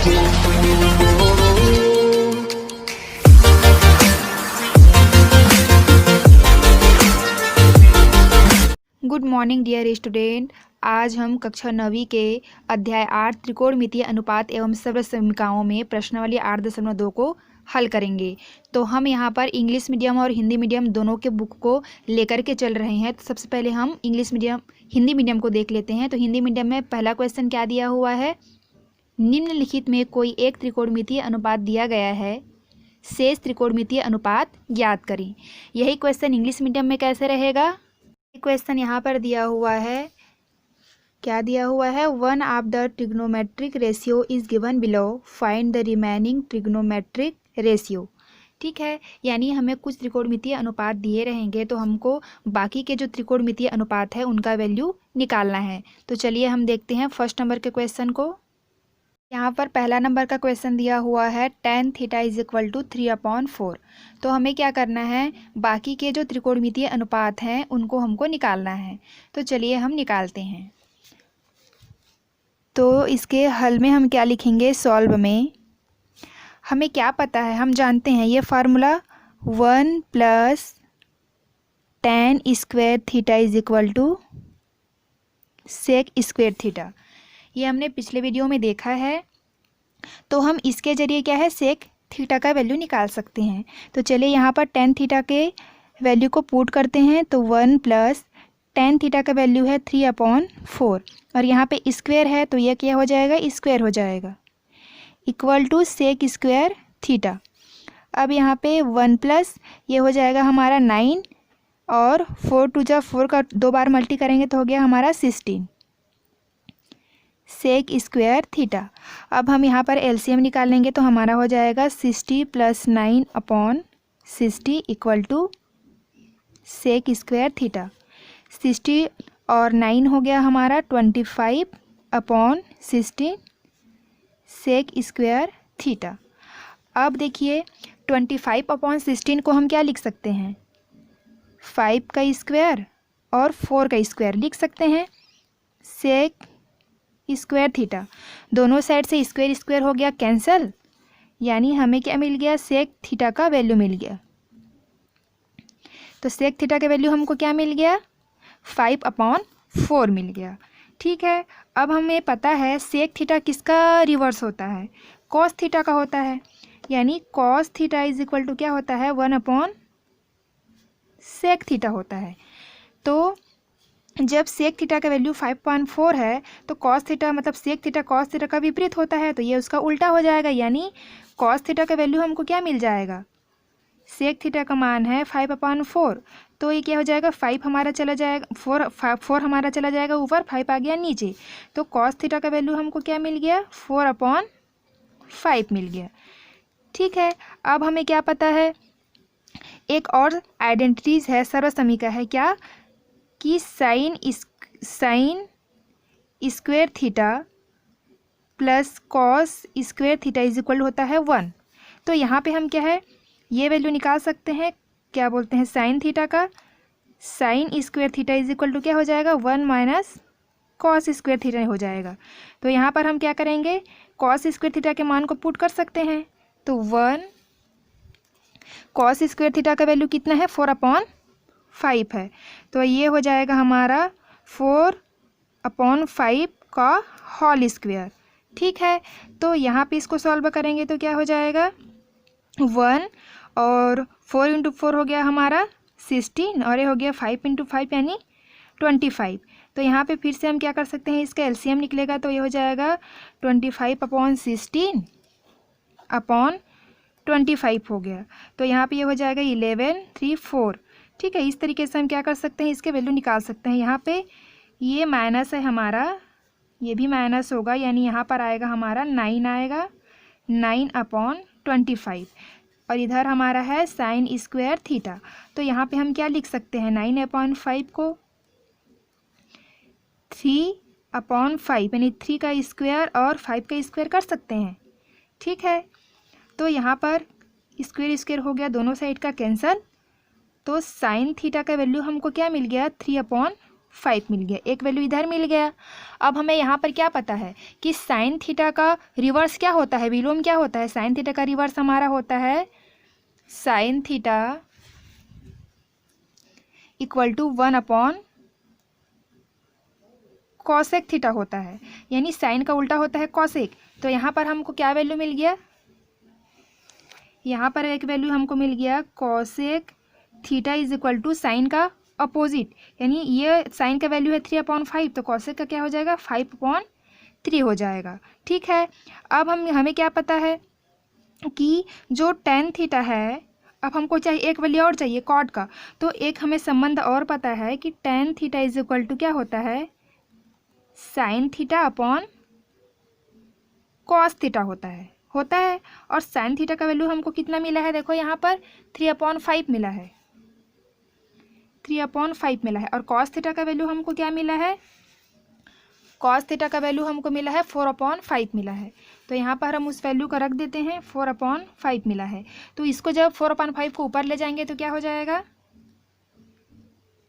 Good morning dear student. आज हम कक्षा 9वीं के अध्याय 8 त्रिकोणमितीय अनुपात एवं सर्व समीकरणों में प्रश्नावली 8.2 को हल करेंगे। तो हम यहाँ पर इंग्लिश मीडियम और हिंदी मीडियम दोनों के बुक को लेकर के चल रहे हैं। तो सबसे पहले हम हिंदी मीडियम को देख लेते हैं। तो हिंदी मीडियम में पहला क्वेश्चन क्या दिया हुआ है, निम्नलिखित में कोई एक त्रिकोणमितीय अनुपात दिया गया है, शेष त्रिकोणमितीय अनुपात ज्ञात करें। यही क्वेश्चन इंग्लिश मीडियम में कैसे रहेगा। क्वेश्चन यहाँ पर दिया हुआ है, क्या दिया हुआ है, one of the trigonometric ratio is given below, find the remaining trigonometric ratio. ठीक है, यानी हमें कुछ त्रिकोणमितीय अनुपात दिए रहेंगे तो हमको बाकी के जो त्रिकोणमितीय अनुपात है उनका वैल्यू निकालना है। तो चलिए हम देखते हैं फर्स्ट नंबर के क्वेश्चन को। यहाँ पर पहला नंबर का क्वेश्चन दिया हुआ है tan theta is equal to 3/4। तो हमें क्या करना है, बाकी के जो त्रिकोणमितीय अनुपात हैं उनको हमको निकालना है। तो चलिए हम निकालते हैं। तो इसके हल में हम क्या लिखेंगे, सॉल्व में हमें क्या पता है, हम जानते हैं ये formula 1 + tan square theta is equal to sec square theta. ये हमने पिछले वीडियो में देखा है। तो हम इसके जरिए क्या है, सेक थीटा का वैल्यू निकाल सकते हैं। तो चलिए यहाँ पर tan थीटा के वैल्यू को पुट करते हैं। तो 1 + tan थीटा का वैल्यू है 3/4 और यहाँ पे स्क्वायर है तो ये क्या हो जाएगा, स्क्वायर हो जाएगा, equal to sec square theta. अब यहाँ पे 1 + ये हो जाएगा हमारा 9 और 4 × 2 = 4 का 2 बार मल्टी करेंगे तो हो गया हमारा 16 सेक स्क्वायर थीटा। अब हम यहाँ पर एलसीएम निकालेंगे तो हमारा हो जाएगा 60 + 9/60 equal to sec square theta. 60 और 9 हो गया हमारा 25/16 सेक स्क्वायर थीटा। अब देखिए 25/16 को हम क्या लिख सकते हैं, 5 का स्क्वायर और 4 का स्क्वायर लिख सकते हैं, सेक स्क्वायर थीटा। दोनों साइड से स्क्वायर स्क्वायर हो गया कैंसल, यानी हमें क्या मिल गया, सेक थीटा का वैल्यू मिल गया। तो सेक थीटा का वैल्यू हमको क्या मिल गया, 5/4 मिल गया। ठीक है, अब हमें पता है सेक थीटा किसका रिवर्स होता है, कॉस थीटा का होता है। यानी cos theta is equal to क्या होता है, 1/सेक थीटा होता है। तो जब सेक थीटा का वैल्यू 5/4 है तो कॉस थीटा मतलब सेक थीटा कॉस थीटा का विपरीत होता है, तो ये उसका उल्टा हो जाएगा। यानी कॉस थीटा का वैल्यू हमको क्या मिल जाएगा, सेक थीटा का मान है 5/4, तो ये क्या हो जाएगा, 5 हमारा चला जाएगा, 4 हमारा चला जाएगा ऊपर, 5 आ गया नीचे। तो कॉस थीटा का वैल्यू हमको क्या मिल गया, 4/5 मिल गया। ठीक है, अब हमें क्या पता है, एक और आइडेंटिटीज है, सर्वसमीका है क्या, कि sign square theta plus cos square theta is equal होता है 1। तो यहाँ पे हम क्या है, ये वैल्यू निकाल सकते हैं, क्या बोलते हैं, साइन थीटा का, sine square theta is equal to क्या हो जाएगा, 1 - कॉस स्क्वायर थीटा हो जाएगा। तो यहाँ पर हम क्या करेंगे, कॉस स्क्वायर थीटा के मान को पुट कर सकते हैं। तो 1 कॉस स्क्वायर थीटा का वैल्यू कितना है, 4/5 है। तो ये हो जाएगा हमारा 4/5 का होल स्क्वायर। ठीक है, तो यहाँ पे इसको सॉल्व करेंगे तो क्या हो जाएगा, 1 और 4 × 4 हो गया हमारा 16 और ये हो गया 5 × 5 यानी 25। तो यहाँ पे फिर से हम क्या कर सकते हैं, इसका एलसीएम निकलेगा तो ये हो जाएगा 25/16/25 हो गया। तो यहाँ पे ये हो जाएगा 11 3 4। ठीक है, इस तरीके से हम क्या कर सकते हैं, इसके वैल्यू निकाल सकते हैं। यहाँ पे ये माइनस है हमारा, ये भी माइनस होगा, यानी यहाँ पर आएगा हमारा 9 आएगा, 9/25 और इधर हमारा है साइन स्क्वायर थीटा। तो यहाँ पे हम क्या लिख सकते हैं, 9/5 को 3/5 यानी 3 का स्क्वायर और 5 का स्क्वायर कर सकते हैं। ठीक है, तो यहाँ पर स्क्वायर स्क्वायर हो गया, दोनों साइड का कैंसल। तो साइन थीटा का वैल्यू हमको क्या मिल गया, 3/5 5 मिल गया, एक वैल्यू इधर मिल गया। अब हमें यहाँ पर क्या पता है कि साइन थीटा का रिवर्स क्या होता है, विलोम क्या होता है। साइन थीटा का रिवर्स हमारा होता है sine theta equal to 1 cosec theta होता है, यानी साइन का उल्टा होता है कॉसेक। तो यहाँ पर हमको क्या वैल्यू मिल गया, यहाँ पर एक वैल्यू हमको मिल गया cosec theta is equal to sine का अपोजिट, यानी ये साइन का वैल्यू है 3/5, तो कॉसेक का क्या हो जाएगा 5/3 हो जाएगा। ठीक है, अब हमें क्या पता है कि जो टेन थीटा है, अब हमको चाहिए एक वैल्यू और चाहिए कॉट का, तो एक हमें संबंध और पता है कि tan theta is equal to क्या होता है sine theta upon cos theta होता है। और साइन थीटा का वैल्यू हमको कितना मिला है, देखो यहाँ पर 3/5 मिला है, 3/5 मिला है। और कॉस थीटा का वैल्यू हमको क्या मिला है, कॉस थीटा का वैल्यू हमको मिला है 4/5 मिला है। तो यहाँ पर हम उस वैल्यू को रख देते हैं, 4/5 मिला है। तो इसको जब 4/5 को ऊपर ले जाएंगे तो क्या हो जाएगा,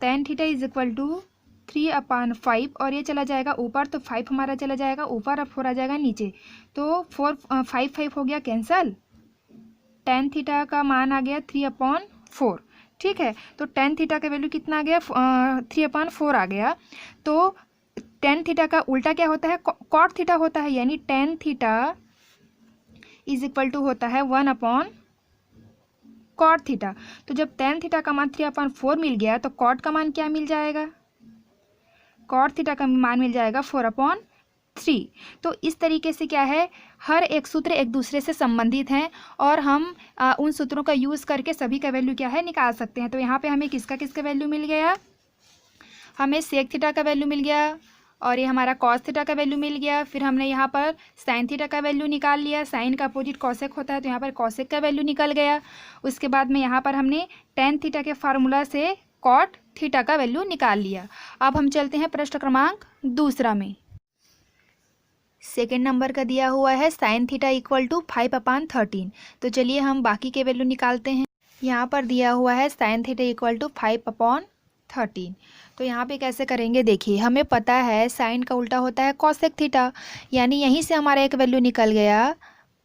tan theta is equal to 3/5, और ये चला जाएगा ऊपर, तो 5 हमारा चला जाएगा ऊपर और 4 आ जाएगा नीचे, तो 5 हो गया कैंसल। tan थीटा का मान आ गया 3/4। ठीक है, तो tan थीटा का वैल्यू कितना आ गया 3/4 आ गया। तो tan थीटा का उल्टा क्या होता है, cot थीटा होता है, यानी tan theta is equal to होता है 1/cot थीटा। तो जब tan थीटा का मान 3/4 मिल गया तो cot का मान क्या मिल जाएगा, cot थीटा का मान मिल जाएगा 4/3। तो इस तरीके से क्या है, हर एक सूत्र एक दूसरे से संबंधित हैं और हम उन सूत्रों का यूज़ करके सभी का वैल्यू क्या है निकाल सकते हैं। तो यहाँ पे हमें किसका वैल्यू मिल गया, हमें सेक थीटा का वैल्यू मिल गया, और ये हमारा कॉस थीटा का वैल्यू मिल गया। फिर हमने यहाँ पर साइन थीटा का वैल्यू निकाल लिया, साइन का अपोजिट कॉसेक होता है, तो यहाँ पर कॉसेक का वैल्यू निकल गया। उसके बाद में यहाँ पर हमने टेन थीटा के फार्मूला से कॉट थीटा का वैल्यू निकाल लिया। अब हम चलते हैं प्रश्न क्रमांक दूसरा में। सेकेंड नंबर का दिया हुआ है साइन थीटा इक्वल टू 5/13। तो चलिए हम बाकी के वैल्यू निकालते हैं। यहाँ पर दिया हुआ है साइन थीटा इक्वल टू 5/13। तो यहाँ पे कैसे करेंगे, देखिए हमें पता है साइन का उल्टा होता है कॉसेक थीटा, यानी यहीं से हमारा एक वैल्यू निकल गया,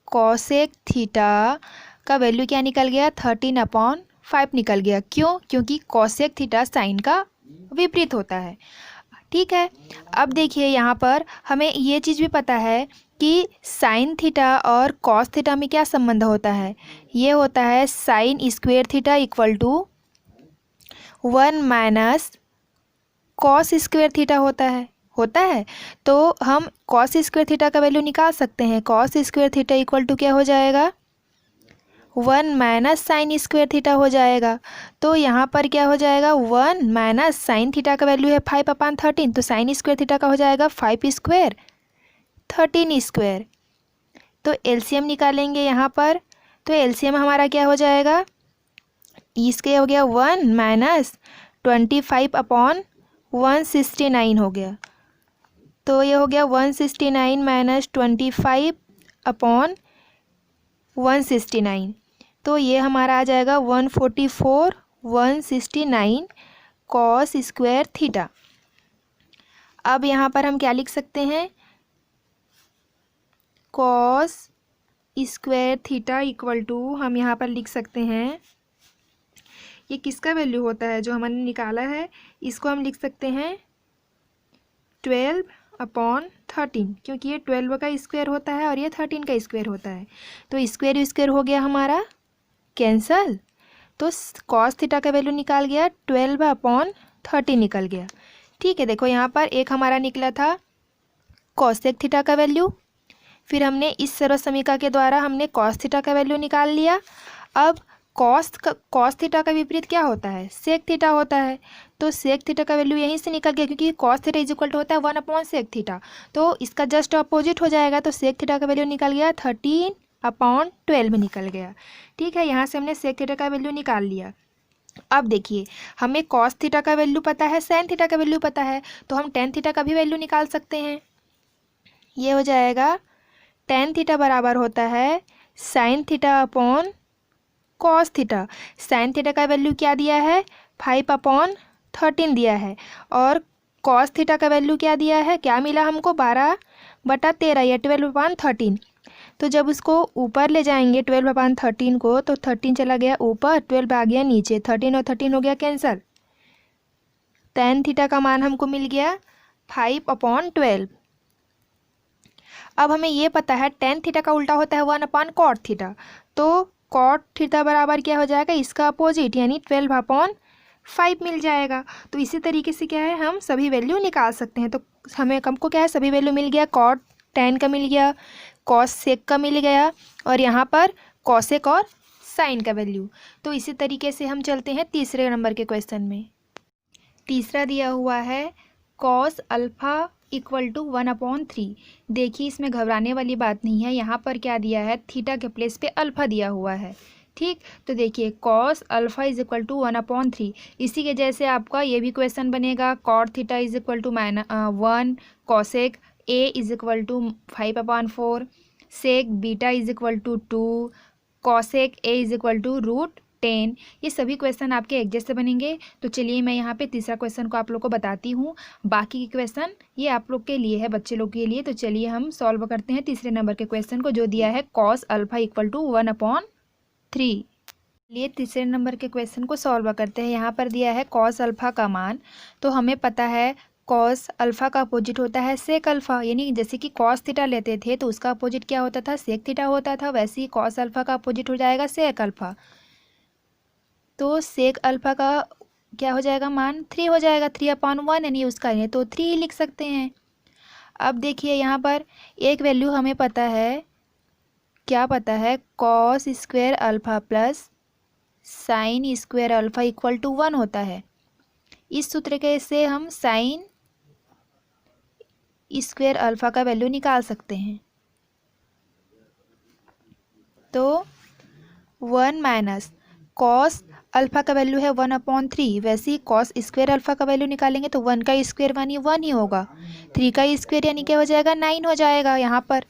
कॉसेक थीटा का वैल्यू क्या निकल गया 13/5 निकल गया। क्यों, क्योंकि कॉसेक थीटा साइन का विपरीत होता है। ठीक है, अब देखिए यहाँ पर हमें ये चीज़ भी पता है कि साइन थीटा और कॉस थीटा में क्या संबंध होता है, ये होता है sine square theta equal to 1 minus cos square theta होता है। तो हम कॉस स्क्वायर थीटा का वैल्यू निकाल सकते हैं। Cos square theta equal to क्या हो जाएगा 1 माइनस साइन स्क्वायर थीटा हो जाएगा। तो यहाँ पर क्या हो जाएगा 1 माइनस साइन थीटा का वैल्यू है 5/13, तो साइन स्क्वायर थीटा का हो जाएगा 5 स्क्वायर 13 स्क्वायर। तो एलसीएम निकालेंगे यहाँ पर, तो एलसीएम हमारा क्या हो जाएगा, इसके हो गया 1 माइनस 25/169 हो गया। तो ये हो गया 169 माइनस 25/169, तो ये हमारा आ जाएगा 144 169 कॉस स्क्वायर थीटा। अब यहाँ पर हम क्या लिख सकते हैं, cos square theta equal to हम यहाँ पर लिख सकते हैं, ये किसका वैल्यू होता है जो हमने निकाला है, इसको हम लिख सकते हैं 12/13, क्योंकि ये 12 का स्क्वायर होता है और ये 13 का स्क्वायर होता है। तो स्क्वायर स्क्वायर हो गया हमारा कैंसल, तो कॉस थीटा का वैल्यू निकाल गया 12/13 निकल गया। ठीक है, देखो यहाँ पर एक हमारा निकला था कॉसेक थीटा का वैल्यू, फिर हमने इस सर्व समीकरण के द्वारा हमने कॉस थीटा का वैल्यू निकाल लिया। अब कॉस थीटा का विपरीत क्या होता है, सेक थीटा होता है, तो सेक थीटा का वैल्यू यहीं से निकल गया, क्योंकि cos theta is equal to होता है 1/सेक थीटा, तो इसका जस्ट अपोजिट हो जाएगा। तो सेक थीटा का वैल्यू निकल गया 13/12 निकल गया। ठीक है, यहाँ से हमने सेक थीटा का वैल्यू निकाल लिया। अब देखिए हमें कॉस थीटा का वैल्यू पता है, साइन थीटा का वैल्यू पता है, तो हम टेन थीटा का भी वैल्यू निकाल सकते हैं। ये हो जाएगा टेन थीटा बराबर होता है sine theta upon cos theta. Sign theta का वैल्यू क्या दिया है 5/13 दिया है, और कॉस थीटा का वैल्यू क्या दिया है, क्या मिला हमको 12/13 या 12/13। तो जब उसको ऊपर ले जाएंगे 12/13 को, तो 13 चला गया ऊपर, 12 आ गया नीचे, 13 और 13 हो गया कैंसल। tan थीटा का मान हमको मिल गया 5/12। अब हमें ये पता है tan थीटा का उल्टा होता है 1/cot थीटा, तो cot थीटा बराबर क्या हो जाएगा, इसका अपोजिट यानी 12/5 मिल जाएगा। तो इसी तरीके से क्या है, हम सभी वैल्यू निकाल सकते हैं। तो हमें हमको क्या है, सभी वैल्यू मिल गया, cot tan का मिल गया, cos sec का मिल गया, और यहाँ पर cosec और sin का वैल्यू। तो इसी तरीके से हम चलते हैं तीसरे नंबर के क्वेश्चन में। तीसरा दिया हुआ है cos अल्फ़ा इक्वल टू 1/3। देखिए इसमें घबराने वाली बात नहीं है, यहाँ पर क्या दिया है, थीटा के प्लेस पे अल्फ़ा दिया हुआ है। ठीक, तो देखिए cos alpha is equal to 1/3। इसी के जैसे आपका ये भी क्वेश्चन बनेगा, cot theta is equal to 1, cosec a is equal to 5/4, sec beta is equal to 2, cosec a is equal to √10। ये सभी क्वेश्चन आपके एक जैसे बनेंगे। तो चलिए मैं यहाँ पे तीसरा क्वेश्चन को आप लोग को बताती हूँ, बाकी के क्वेश्चन ये आप लोग के लिए है, बच्चे लोग के लिए। तो चलिए हम सॉल्व करते हैं तीसरे नंबर के क्वेश्चन को, जो दिया है cos अल्फ़ा इक्वल टू 1/3। लिए तीसरे नंबर के क्वेश्चन को सॉल्व करते हैं। यहाँ पर दिया है cos अल्फ़ा का मान, तो हमें पता है cos अल्फ़ा का अपोजिट होता है sec अल्फ़ा, यानी जैसे कि cos थीटा लेते थे तो उसका अपोजिट क्या होता था, sec थीटा होता था, वैसे ही cos अल्फ़ा का अपोजिट हो जाएगा sec अल्फ़ा। तो sec अल्फ़ा का क्या हो जाएगा, मान 3 हो जाएगा, 3/1 यानी उसका है तो 3 ही लिख सकते हैं। अब देखिए यहाँ पर एक वैल्यू हमें पता है, क्या पता है, cos square alpha plus sine square alpha equal to 1 होता है। इस सूत्र के से हम साइन स्क्वायर अल्फ़ा का वैल्यू निकाल सकते हैं। तो 1 माइनस कॉस अल्फ़ा का वैल्यू है 1/3, वैसे ही कॉस स्क्वायर अल्फ़ा का वैल्यू निकालेंगे तो 1 का स्क्वायर 1 ही होगा, 3 का स्क्वायर यानी क्या हो जाएगा, 9 हो जाएगा यहाँ पर।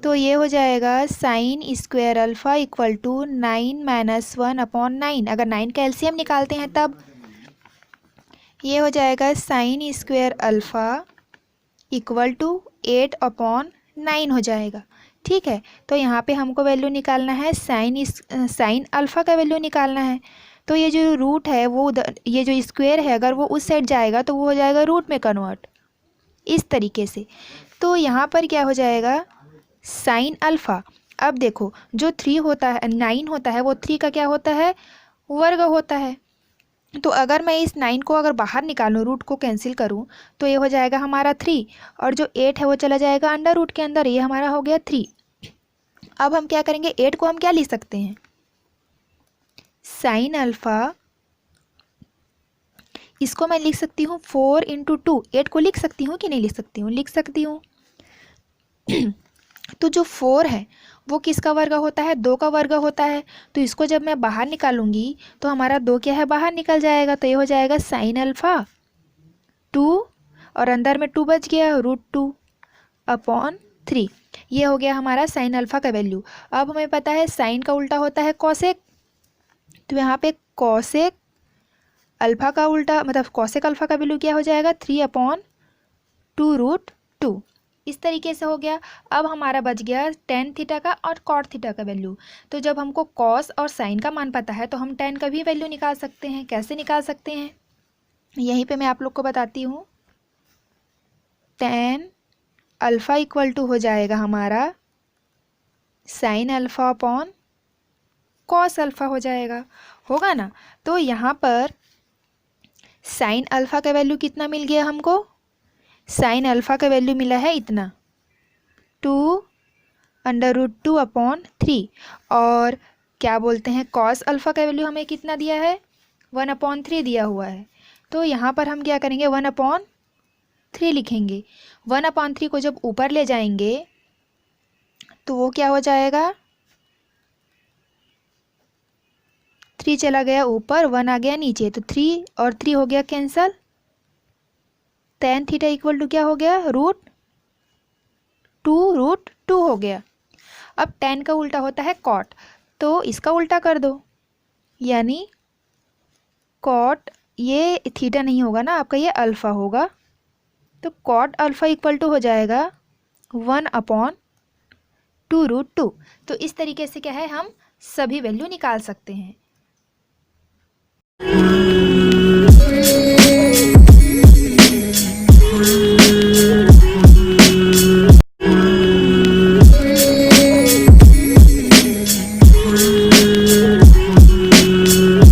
तो ये हो जाएगा sine square alpha equal to 9 minus 1/9। अगर 9 का एलसीएम निकालते हैं तब ये हो जाएगा sine square alpha equal to 8/9 हो जाएगा। ठीक है, तो यहाँ पे हमको वैल्यू निकालना है साइन अल्फ़ा का वैल्यू निकालना है। तो ये जो रूट है वो ये जो स्क्वायर है अगर वो उस साइड जाएगा तो वो हो जाएगा रूट में कन्वर्ट, इस तरीके से। तो यहाँ पर क्या हो जाएगा, साइन अल्फ़ा। अब देखो जो 3 होता है 9 होता है वो 3 का क्या होता है, वर्ग होता है। तो अगर मैं इस 9 को अगर बाहर निकालूँ, रूट को कैंसिल करूँ, तो ये हो जाएगा हमारा 3, और जो 8 है वो चला जाएगा अंडर रूट के अंदर, ये हमारा हो गया 3। अब हम क्या करेंगे, 8 को हम क्या लिख सकते हैं, साइन अल्फ़ा, इसको मैं लिख सकती हूँ 4 × 2। 8 को लिख सकती हूँ कि नहीं लिख सकती हूँ, लिख सकती हूँ। तो जो 4 है वो किसका वर्ग होता है, 2 का वर्ग होता है। तो इसको जब मैं बाहर निकालूंगी तो हमारा 2 क्या है, बाहर निकल जाएगा। तो ये हो जाएगा साइन अल्फ़ा 2 और अंदर में 2 बच गया, √2/3। ये हो गया हमारा साइन अल्फ़ा का वैल्यू। अब हमें पता है साइन का उल्टा होता है कॉसेक, तो यहाँ पे कॉसेक अल्फ़ा का उल्टा मतलब कॉसेक अल्फ़ा का वैल्यू क्या हो जाएगा, 3/2√2। इस तरीके से हो गया। अब हमारा बच गया टेन थीटा का और कॉट थीटा का वैल्यू। तो जब हमको कॉस और साइन का मान पता है तो हम टेन का भी वैल्यू निकाल सकते हैं। कैसे निकाल सकते हैं, यहीं पे मैं आप लोग को बताती हूँ। टेन अल्फ़ा इक्वल टू हो जाएगा हमारा sine alpha upon cos alpha हो जाएगा, होगा ना। तो यहाँ पर साइन अल्फ़ा का वैल्यू कितना मिल गया हमको, साइन अल्फ़ा का वैल्यू मिला है इतना 2√2/3। और क्या बोलते हैं, कॉस अल्फ़ा का वैल्यू हमें कितना दिया है, 1/3 दिया हुआ है। तो यहाँ पर हम क्या करेंगे, 1/3 लिखेंगे। 1/3 को जब ऊपर ले जाएंगे तो वो क्या हो जाएगा, 3 चला गया ऊपर, 1 आ गया नीचे, तो 3 और 3 हो गया cancel. Tan theta equal to क्या हो गया, √2 हो गया। अब टेन का उल्टा होता है कॉट, तो इसका उल्टा कर दो, यानी कॉट, ये थीटा नहीं होगा ना आपका, ये अल्फ़ा होगा, तो कॉट अल्फ़ा इक्वल टू हो जाएगा 1/2√2। तो इस तरीके से क्या है, हम सभी वैल्यू निकाल सकते हैं।